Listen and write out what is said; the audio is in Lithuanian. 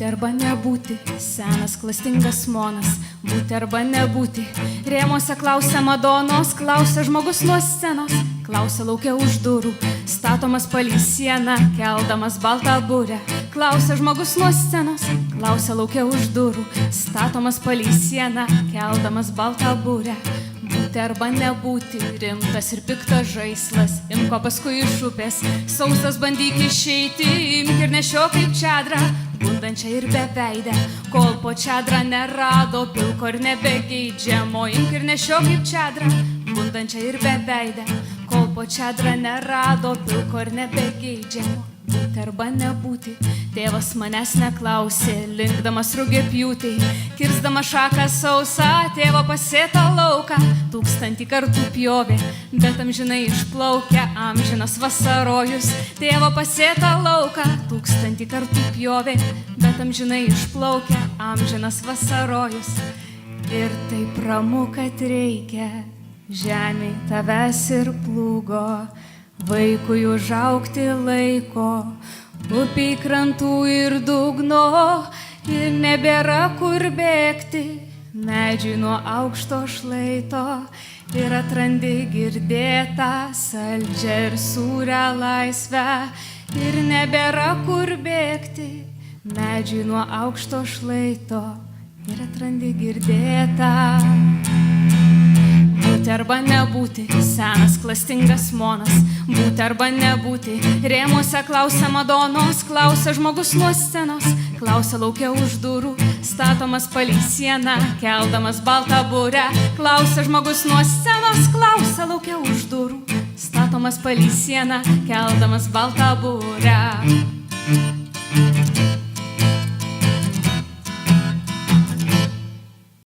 arba nebūti, senas klastingas monas. Būti arba nebūti, rėmuose klausia Madonos. Klausia žmogus nuo scenos, klausia laukia už durų, statomas palei sieną, keldamas baltą burę. Klausia žmogus nuo scenos, klausia laukia už durų, statomas palei sieną, keldamas baltą burę. Būti arba nebūti, rimtas ir piktas žaislas. Imko paskui iš upės, sausas bandyk išeiti. Imk ir nešiok kaip čadrą, gundančią ir beveidę, kol po čadrą nerado pilko ir nebegeidžiamo. Imk ir nešiok kaip čadrą, gundančią ir beveidę, kol po čadrą nerado pilko ir nebegeidžiamo. Būti arba nebūti, tėvas manęs neklausė, linkdamas rugiapjūtei, kirsdama šaką sausą, tėvo pasėtą lauką 1000 kartų pjovė, bet amžinai išplaukia amžinas vasarojus. Tėvo pasėtą lauką 1000 kartų pjovė, bet amžinai išplaukia amžinas vasarojus. Ir taip ramu, kad reikia žemei tavęs ir plūgo, vaikui užaugti laiko, upiai krantų ir dugno, ir nebėra kur bėgti, medžiai nuo aukšto šlaito, ir atrandi girdėtą saldžią ir sūrią laisvę, ir nebėra kur bėgti, medžiai nuo aukšto šlaito, ir atrandi girdėtą. Būti arba nebūti, senas klastingas monas. Būti arba nebūti, rėmuose klausia Madonos. Klausia žmogus nuo scenos, klausia laukia už durų, statomas palei sieną, keldamas baltą burę. Klausia žmogus nuo scenos, klausia laukia už durų, statomas palei sieną, keldamas baltą burę.